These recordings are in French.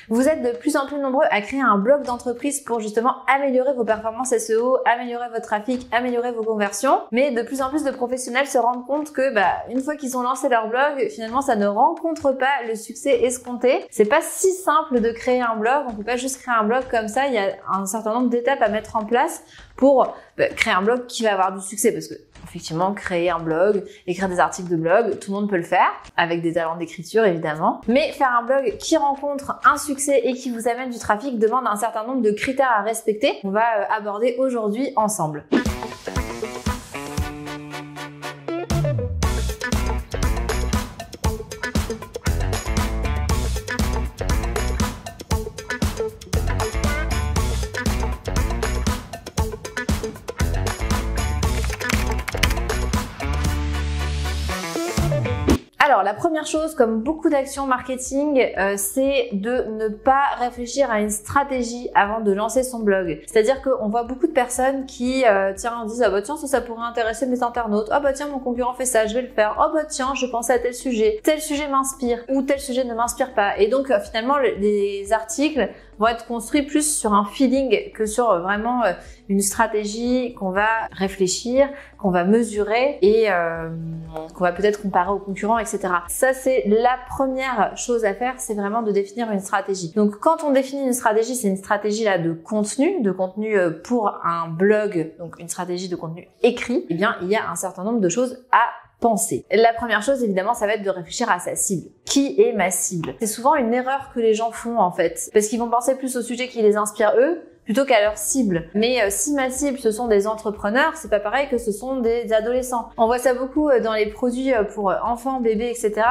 Vous êtes de plus en plus nombreux à créer un blog d'entreprise pour justement améliorer vos performances SEO, améliorer votre trafic, améliorer vos conversions. Mais de plus en plus de professionnels se rendent compte que une fois qu'ils ont lancé leur blog, finalement ça ne rencontre pas le succès escompté. C'est pas si simple de créer un blog, on peut pas juste créer un blog comme ça, il y a un certain nombre d'étapes à mettre en place pour créer un blog qui va avoir du succès, parce que effectivement, créer un blog, écrire des articles de blog, tout le monde peut le faire, avec des talents d'écriture évidemment. Mais faire un blog qui rencontre un succès et qui vous amène du trafic demande un certain nombre de critères à respecter. On va aborder aujourd'hui ensemble. Alors, la première chose, comme beaucoup d'actions marketing, c'est de ne pas réfléchir à une stratégie avant de lancer son blog. C'est-à-dire qu'on voit beaucoup de personnes qui disent « Ah bah tiens, ça pourrait intéresser mes internautes. Ah bah tiens, mon concurrent fait ça, je vais le faire. Ah bah tiens, je pensais à tel sujet m'inspire ou tel sujet ne m'inspire pas. » Et donc, finalement, les articles vont être construits plus sur un feeling que sur vraiment une stratégie qu'on va réfléchir, qu'on va mesurer et qu'on va peut-être comparer aux concurrents, etc. Ça, c'est la première chose à faire, c'est vraiment de définir une stratégie. Donc, quand on définit une stratégie, c'est une stratégie là de contenu pour un blog, donc une stratégie de contenu écrit. Eh bien, il y a un certain nombre de choses à penser. La première chose, évidemment, ça va être de réfléchir à sa cible. Qui est ma cible? C'est souvent une erreur que les gens font, en fait, parce qu'ils vont penser plus au sujet qui les inspire eux, plutôt qu'à leur cible. Mais si ma cible, ce sont des entrepreneurs, c'est pas pareil que ce sont des adolescents. On voit ça beaucoup dans les produits pour enfants, bébés, etc.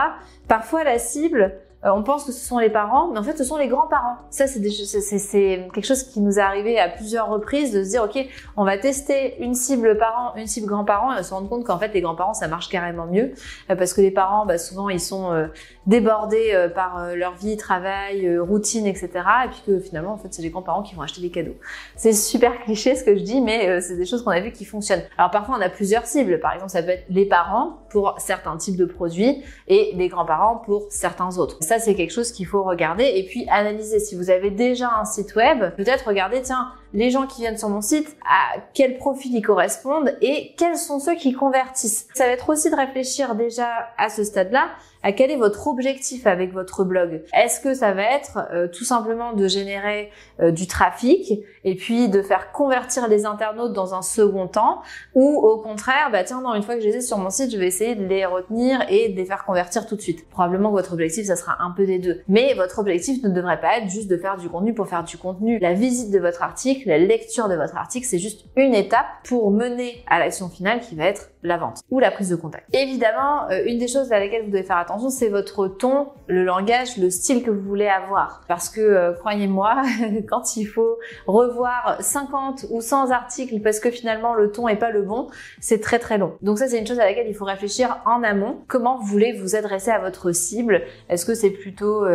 Parfois, la cible, on pense que ce sont les parents, mais en fait, ce sont les grands-parents. Ça, c'est quelque chose qui nous est arrivé à plusieurs reprises, de se dire, OK, on va tester une cible parent, une cible grands-parents, et se rendre compte qu'en fait, les grands-parents, ça marche carrément mieux, parce que les parents, souvent, ils sont débordés par leur vie, travail, routine, etc. Et puis que finalement, en fait, c'est les grands-parents qui vont acheter des cadeaux. C'est super cliché ce que je dis, mais c'est des choses qu'on a vues qui fonctionnent. Alors parfois, on a plusieurs cibles. Par exemple, ça peut être les parents pour certains types de produits et les grands-parents pour certains autres. Ça, c'est quelque chose qu'il faut regarder et puis analyser. Si vous avez déjà un site web, peut-être regarder, tiens, les gens qui viennent sur mon site, à quel profil ils correspondent et quels sont ceux qui convertissent. Ça va être aussi de réfléchir déjà à ce stade-là à quel est votre objectif avec votre blog. Est-ce que ça va être tout simplement de générer du trafic et puis de faire convertir les internautes dans un second temps, ou au contraire, tiens, non, une fois que je les ai sur mon site, je vais essayer de les retenir et de les faire convertir tout de suite. Probablement que votre objectif, ça sera un peu des deux. Mais votre objectif ne devrait pas être juste de faire du contenu pour faire du contenu. La visite de votre article, la lecture de votre article, c'est juste une étape pour mener à l'action finale qui va être la vente ou la prise de contact. Évidemment, une des choses à laquelle vous devez faire attention, c'est votre ton, le langage, le style que vous voulez avoir. Parce que, croyez-moi, quand il faut revoir 50 ou 100 articles parce que finalement le ton est pas le bon, c'est très très long. Donc ça, c'est une chose à laquelle il faut réfléchir en amont. Comment vous voulez vous adresser à votre cible? Est-ce que c'est plutôt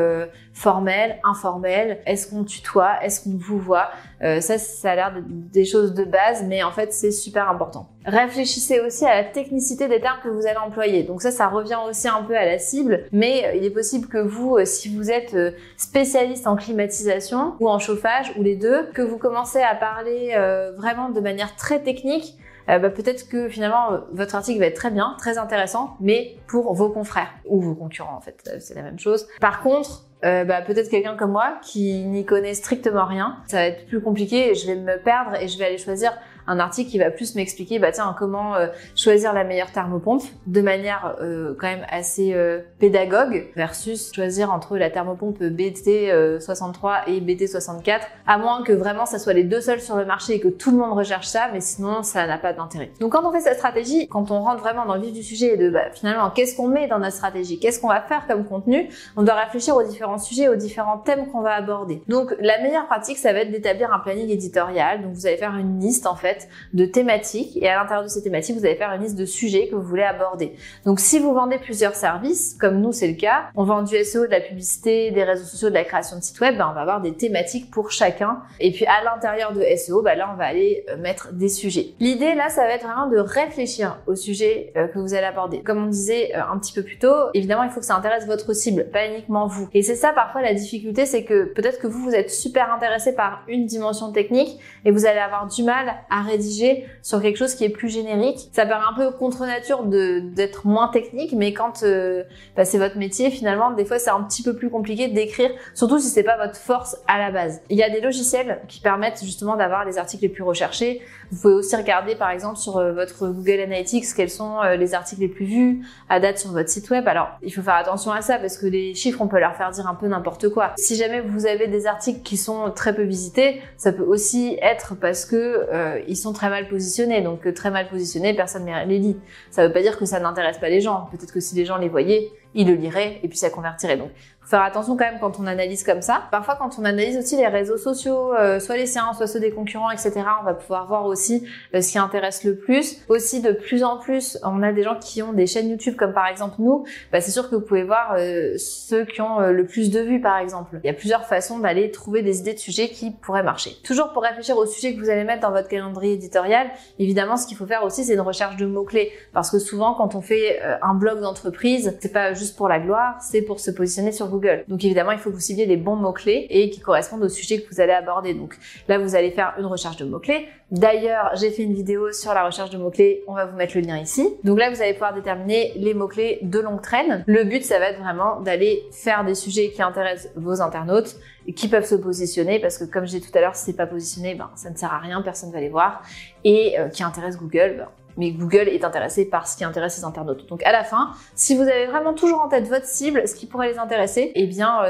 formel, informel? Est-ce qu'on tutoie? Est-ce qu'on vous voit? Ça a l'air des choses de base, mais en fait, c'est super important. Réfléchissez aussi à la technicité des termes que vous allez employer. Donc ça revient aussi un peu à la cible, mais il est possible que vous, si vous êtes spécialiste en climatisation ou en chauffage, ou les deux, que vous commencez à parler vraiment de manière très technique, peut-être que finalement votre article va être très bien, très intéressant, mais pour vos confrères ou vos concurrents en fait, c'est la même chose. Par contre, peut-être quelqu'un comme moi qui n'y connaît strictement rien, ça va être plus compliqué, je vais me perdre et je vais aller choisir un article qui va plus m'expliquer comment choisir la meilleure thermopompe de manière quand même assez pédagogue versus choisir entre la thermopompe BT63 et BT64, à moins que vraiment ça soit les deux seuls sur le marché et que tout le monde recherche ça, mais sinon ça n'a pas d'intérêt. Donc quand on fait cette stratégie, quand on rentre vraiment dans le vif du sujet et de finalement qu'est-ce qu'on met dans notre stratégie, qu'est-ce qu'on va faire comme contenu, on doit réfléchir aux différents sujets, aux différents thèmes qu'on va aborder. Donc la meilleure pratique, ça va être d'établir un planning éditorial. Donc vous allez faire une liste en fait fait de thématiques et à l'intérieur de ces thématiques, vous allez faire une liste de sujets que vous voulez aborder. Donc si vous vendez plusieurs services, comme nous c'est le cas, on vend du SEO, de la publicité, des réseaux sociaux, de la création de sites web, on va avoir des thématiques pour chacun. Et puis à l'intérieur de SEO, là on va aller mettre des sujets. L'idée là, ça va être vraiment de réfléchir au sujet que vous allez aborder. Comme on disait un petit peu plus tôt, évidemment il faut que ça intéresse votre cible, pas uniquement vous. Et c'est ça parfois la difficulté, c'est que peut-être que vous êtes super intéressé par une dimension technique et vous allez avoir du mal à rédiger sur quelque chose qui est plus générique. Ça paraît un peu contre nature d'être moins technique, mais quand c'est votre métier, finalement, des fois c'est un petit peu plus compliqué d'écrire, surtout si c'est pas votre force à la base. Il y a des logiciels qui permettent justement d'avoir les articles les plus recherchés. Vous pouvez aussi regarder par exemple sur votre Google Analytics quels sont les articles les plus vus à date sur votre site web. Alors il faut faire attention à ça parce que les chiffres on peut leur faire dire un peu n'importe quoi. Si jamais vous avez des articles qui sont très peu visités, ça peut aussi être parce que ils sont très mal positionnés. Donc très mal positionnés, personne ne les lit. Ça veut pas dire que ça n'intéresse pas les gens. Peut-être que si les gens les voyaient, ils le liraient et puis ça convertirait. Donc faut faire attention quand même quand on analyse comme ça. Parfois quand on analyse aussi les réseaux sociaux, soit les siens, soit ceux des concurrents, etc., on va pouvoir voir aussi ce qui intéresse le plus. Aussi de plus en plus, on a des gens qui ont des chaînes YouTube comme par exemple nous. C'est sûr que vous pouvez voir ceux qui ont le plus de vues par exemple. Il y a plusieurs façons d'aller trouver des idées de sujets qui pourraient marcher. Toujours pour réfléchir au sujet que vous allez mettre dans votre calendrier éditorial, évidemment ce qu'il faut faire aussi c'est une recherche de mots-clés. Parce que souvent quand on fait un blog d'entreprise, c'est pas juste pour la gloire, c'est pour se positionner sur Google. Donc évidemment, il faut que vous cibliez les bons mots-clés et qui correspondent au sujet que vous allez aborder. Donc là, vous allez faire une recherche de mots-clés. D'ailleurs, j'ai fait une vidéo sur la recherche de mots-clés. On va vous mettre le lien ici. Donc là, vous allez pouvoir déterminer les mots-clés de longue traîne. Le but, ça va être vraiment d'aller faire des sujets qui intéressent vos internautes et qui peuvent se positionner parce que comme j'ai dit tout à l'heure, si c'est pas positionné, ça ne sert à rien, personne ne va les voir et qui intéresse Google, mais Google est intéressé par ce qui intéresse les internautes. Donc à la fin, si vous avez vraiment toujours en tête votre cible, ce qui pourrait les intéresser,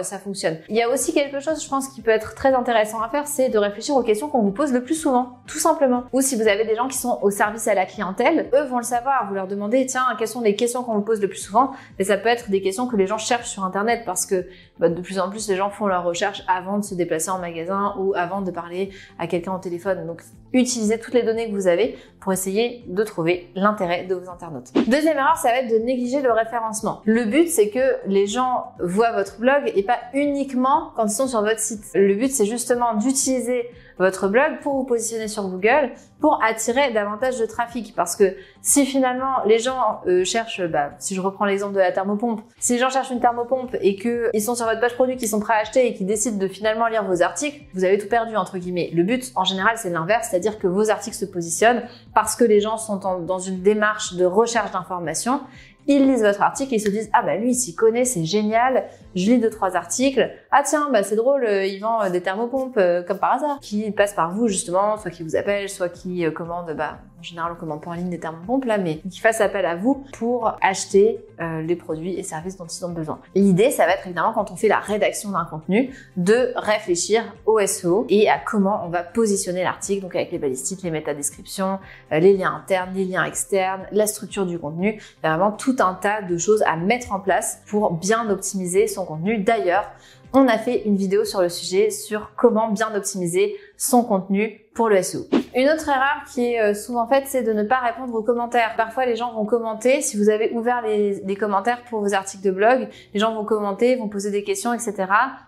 ça fonctionne. Il y a aussi quelque chose, je pense, qui peut être très intéressant à faire, c'est de réfléchir aux questions qu'on vous pose le plus souvent, tout simplement. Ou si vous avez des gens qui sont au service à la clientèle, eux vont le savoir. Vous leur demandez, tiens, quelles sont les questions qu'on vous pose le plus souvent? Mais ça peut être des questions que les gens cherchent sur Internet parce que de plus en plus, les gens font leurs recherches avant de se déplacer en magasin ou avant de parler à quelqu'un au téléphone. Donc, utilisez toutes les données que vous avez pour essayer de trouver l'intérêt de vos internautes. Deuxième erreur, ça va être de négliger le référencement. Le but, c'est que les gens voient votre blog et pas uniquement quand ils sont sur votre site. Le but, c'est justement d'utiliser votre blog pour vous positionner sur Google, pour attirer davantage de trafic. Parce que si finalement les gens cherchent, si je reprends l'exemple de la thermopompe, si les gens cherchent une thermopompe et qu'ils sont sur votre page produit, qu'ils sont prêts à acheter et qu'ils décident de finalement lire vos articles, vous avez tout perdu entre guillemets. Le but en général c'est l'inverse, c'est-à-dire que vos articles se positionnent parce que les gens sont dans une démarche de recherche d'information. Ils lisent votre article et ils se disent « Ah lui il s'y connaît, c'est génial, je lis 2-3 articles. Ah tiens, c'est drôle, il vend des thermopompes comme par hasard. » Qui passent par vous justement, soit qui vous appellent, soit qui commandent, en général on commande pas en ligne des thermopompes là, mais qui fassent appel à vous pour acheter les produits et services dont ils ont besoin. L'idée ça va être évidemment quand on fait la rédaction d'un contenu, de réfléchir au SEO et à comment on va positionner l'article, donc avec les balistiques, les métadescriptions, les liens internes, les liens externes, la structure du contenu, il y a vraiment tout un tas de choses à mettre en place pour bien optimiser son contenu. D'ailleurs, on a fait une vidéo sur le sujet sur comment bien optimiser son contenu pour le SEO. Une autre erreur qui est souvent faite, c'est de ne pas répondre aux commentaires. Parfois, les gens vont commenter. Si vous avez ouvert les commentaires pour vos articles de blog, les gens vont commenter, vont poser des questions, etc.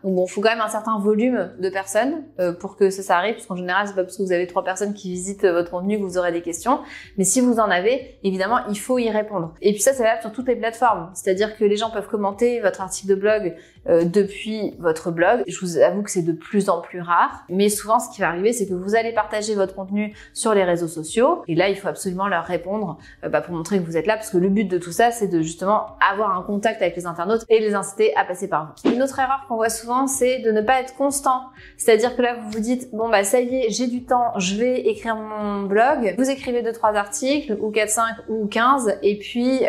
Donc bon, il faut quand même un certain volume de personnes pour que ça arrive, parce qu'en général, c'est pas parce que vous avez 3 personnes qui visitent votre contenu que vous aurez des questions. Mais si vous en avez, évidemment, il faut y répondre. Et puis ça c'est valable sur toutes les plateformes. C'est-à-dire que les gens peuvent commenter votre article de blog depuis votre blog. Je vous avoue que c'est de plus en plus rare. Mais souvent, ce qui va arriver, c'est que vous allez partager votre contenu sur les réseaux sociaux. Et là, il faut absolument leur répondre pour montrer que vous êtes là, parce que le but de tout ça, c'est de justement avoir un contact avec les internautes et les inciter à passer par vous. Une autre erreur qu'on voit souvent, c'est de ne pas être constant. C'est-à-dire que là, vous vous dites, bon ça y est, j'ai du temps, je vais écrire mon blog. Vous écrivez 2-3 articles, ou 4-5 ou 15, et puis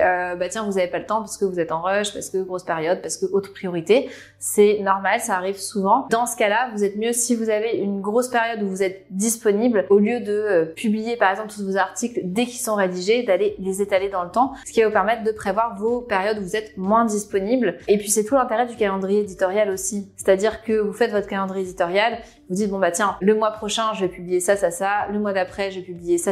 tiens, vous n'avez pas le temps parce que vous êtes en rush, parce que grosse période, parce que autre priorité. c'est normal, ça arrive souvent. Dans ce cas-là, vous êtes mieux si vous avez une grosse période où vous êtes disponible, au lieu de publier par exemple tous vos articles dès qu'ils sont rédigés, d'aller les étaler dans le temps, ce qui va vous permettre de prévoir vos périodes où vous êtes moins disponible. Et puis c'est tout l'intérêt du calendrier éditorial aussi, c'est-à-dire que vous faites votre calendrier éditorial, vous dites bon bah tiens, le mois prochain je vais publier ça, le mois d'après je vais publier ça,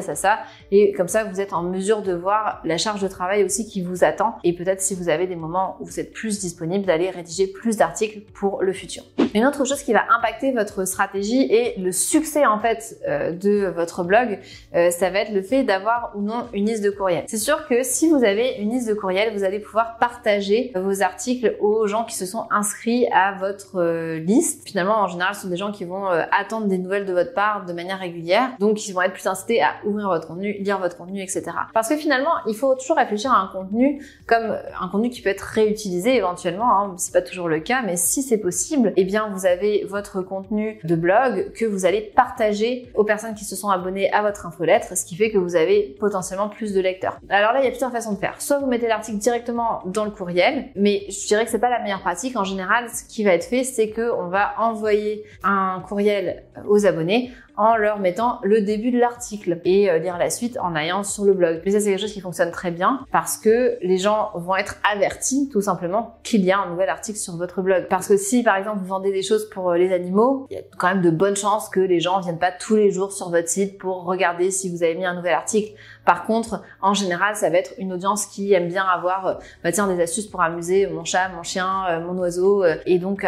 et comme ça vous êtes en mesure de voir la charge de travail aussi qui vous attend, et peut-être si vous avez des moments où vous êtes plus disponible, d'aller rédiger plus d'articles pour le futur. Une autre chose qui va impacter votre stratégie et le succès en fait de votre blog, ça va être le fait d'avoir ou non une liste de courriel. C'est sûr que si vous avez une liste de courriel, vous allez pouvoir partager vos articles aux gens qui se sont inscrits à votre liste. Finalement, en général, ce sont des gens qui vont attendre des nouvelles de votre part de manière régulière, donc ils vont être plus incités à ouvrir votre contenu, lire votre contenu, etc. Parce que finalement, il faut toujours réfléchir à un contenu comme un contenu qui peut être réutilisé éventuellement, hein. C'est pas toujours le cas, mais si c'est possible, eh bien vous avez votre contenu de blog que vous allez partager aux personnes qui se sont abonnées à votre infolettre, ce qui fait que vous avez potentiellement plus de lecteurs. Alors là, il y a plusieurs façons de faire. Soit vous mettez l'article directement dans le courriel, mais je dirais que c'est pas la meilleure pratique. En général, ce qui va être fait, c'est que on va envoyer un courriel aux abonnés en leur mettant le début de l'article et lire la suite en allant sur le blog. Mais ça, c'est quelque chose qui fonctionne très bien parce que les gens vont être avertis tout simplement qu'il y a un nouvel article sur votre blog. Parce que si, par exemple, vous vendez des choses pour les animaux, il y a quand même de bonnes chances que les gens viennent pas tous les jours sur votre site pour regarder si vous avez mis un nouvel article. Par contre, en général, ça va être une audience qui aime bien avoir des astuces pour amuser mon chat, mon chien, mon oiseau, et donc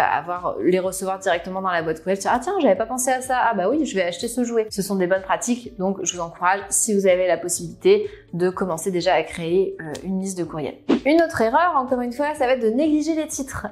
les recevoir directement dans la boîte courriel. Ah tiens, j'avais pas pensé à ça. Ah bah oui, je vais acheter ce jouet. Ce sont des bonnes pratiques, donc je vous encourage, si vous avez la possibilité, de commencer déjà à créer une liste de courriel. Une autre erreur, encore une fois, ça va être de négliger les titres,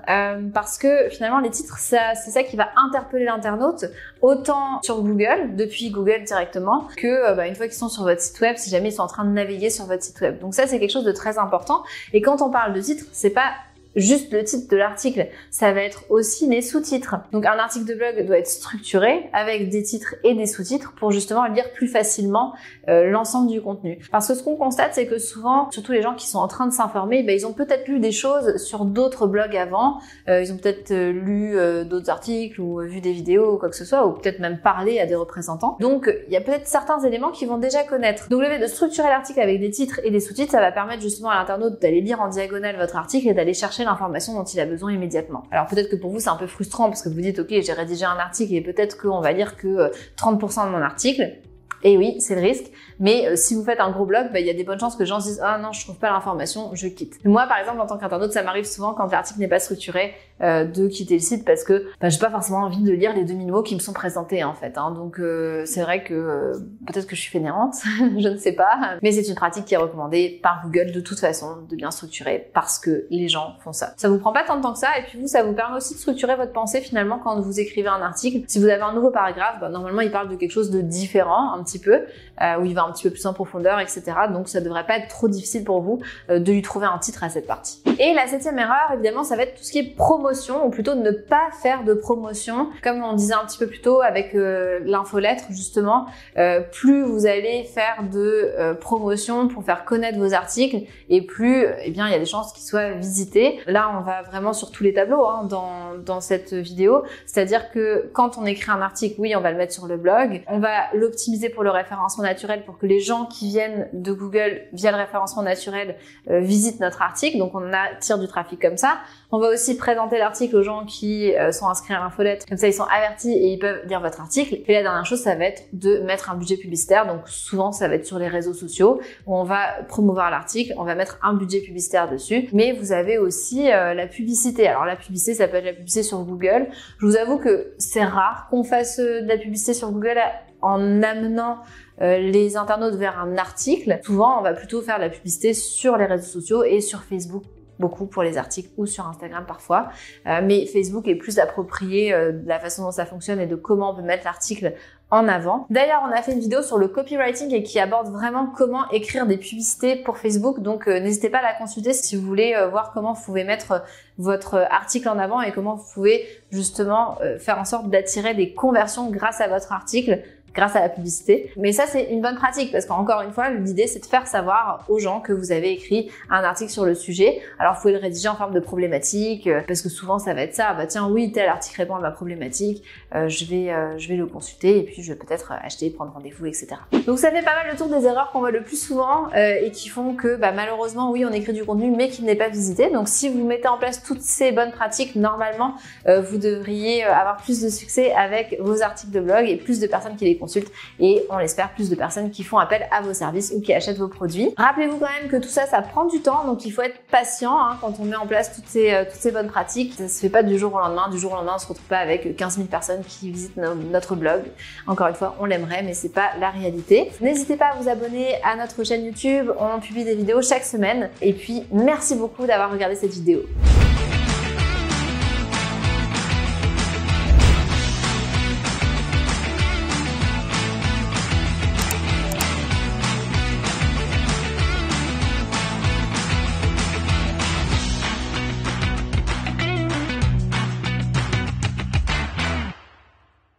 parce que finalement les titres, c'est ça qui va interpeller l'internaute, autant sur Google, depuis Google directement, que une fois qu'ils sont sur votre site web, si jamais ils sont en train de naviguer sur votre site web. Donc ça, c'est quelque chose de très important. Et quand on parle de titre, c'est pas juste le titre de l'article, ça va être aussi les sous-titres. Donc un article de blog doit être structuré avec des titres et des sous-titres pour justement lire plus facilement l'ensemble du contenu. Parce que ce qu'on constate, c'est que souvent, surtout les gens qui sont en train de s'informer, ils ont peut-être lu des choses sur d'autres blogs avant, ils ont peut-être lu d'autres articles ou vu des vidéos ou quoi que ce soit, ou peut-être même parlé à des représentants. Donc il y a peut-être certains éléments qu'ils vont déjà connaître. Donc le fait de structurer l'article avec des titres et des sous-titres, ça va permettre justement à l'internaute d'aller lire en diagonale votre article et d'aller chercher l'information dont il a besoin immédiatement. Alors peut-être que pour vous c'est un peu frustrant parce que vous dites ok, j'ai rédigé un article et peut-être qu'on va lire que 30% de mon article. Et oui, c'est le risque, mais si vous faites un gros blog, il y a des bonnes chances que les gens se disent « Ah non, je trouve pas l'information, je quitte ». Moi, par exemple, en tant qu'internaute, ça m'arrive souvent quand l'article n'est pas structuré de quitter le site parce que j'ai pas forcément envie de lire les 2000 mots qui me sont présentés en fait. Donc c'est vrai que peut-être que je suis fainéante, je ne sais pas, mais c'est une pratique qui est recommandée par Google de toute façon de bien structurer parce que les gens font ça. Ça vous prend pas tant de temps que ça et puis ça vous permet aussi de structurer votre pensée finalement quand vous écrivez un article. Si vous avez un nouveau paragraphe, normalement il parle de quelque chose de différent un petit peu, où il va un petit peu plus en profondeur, etc. Donc ça devrait pas être trop difficile pour vous de lui trouver un titre à cette partie. Et la 7e erreur, évidemment, ça va être tout ce qui est promotion, ou plutôt ne pas faire de promotion. Comme on disait un petit peu plus tôt avec l'infolettre, justement, plus vous allez faire de promotion pour faire connaître vos articles, et plus, il y a des chances qu'ils soient visités. Là, on va vraiment sur tous les tableaux dans cette vidéo. C'est-à-dire que quand on écrit un article, oui, on va le mettre sur le blog, on va l'optimiser pour le référencement naturel pour que les gens qui viennent de Google via le référencement naturel visitent notre article. Donc on attire du trafic comme ça. On va aussi présenter l'article aux gens qui sont inscrits à l'infolettre. Comme ça, ils sont avertis et ils peuvent lire votre article. Et la dernière chose, ça va être de mettre un budget publicitaire. Donc souvent, ça va être sur les réseaux sociaux où on va promouvoir l'article, on va mettre un budget publicitaire dessus. Mais vous avez aussi la publicité. Alors la publicité, ça peut être la publicité sur Google. Je vous avoue que c'est rare qu'on fasse de la publicité sur Google en amenant les internautes vers un article. Souvent, on va plutôt faire de la publicité sur les réseaux sociaux et sur Facebook, beaucoup pour les articles, ou sur Instagram parfois. Mais Facebook est plus approprié de la façon dont ça fonctionne et de comment on peut mettre l'article en avant. D'ailleurs, on a fait une vidéo sur le copywriting et qui aborde vraiment comment écrire des publicités pour Facebook. Donc, n'hésitez pas à la consulter si vous voulez voir comment vous pouvez mettre votre article en avant et comment vous pouvez justement faire en sorte d'attirer des conversions grâce à votre article, grâce à la publicité. Mais ça, c'est une bonne pratique parce qu'encore une fois, l'idée, c'est de faire savoir aux gens que vous avez écrit un article sur le sujet. Alors, vous pouvez le rédiger en forme de problématique parce que souvent, ça va être ça. Bah tiens, oui, tel article répond à ma problématique. Je vais le consulter et puis je vais peut-être acheter, prendre rendez-vous, etc. Donc, ça fait pas mal le tour des erreurs qu'on voit le plus souvent et qui font que malheureusement, oui, on écrit du contenu mais qui n'est pas visité. Donc, si vous mettez en place toutes ces bonnes pratiques, normalement, vous devriez avoir plus de succès avec vos articles de blog et plus de personnes qui les consultent et on l'espère plus de personnes qui font appel à vos services ou qui achètent vos produits. Rappelez-vous quand même que tout ça, ça prend du temps, donc il faut être patient quand on met en place toutes ces bonnes pratiques. Ça se fait pas du jour au lendemain. Du jour au lendemain, on se retrouve pas avec 15 000 personnes qui visitent notre blog. Encore une fois, on l'aimerait, mais c'est pas la réalité. N'hésitez pas à vous abonner à notre chaîne YouTube. On publie des vidéos chaque semaine. Et puis, merci beaucoup d'avoir regardé cette vidéo.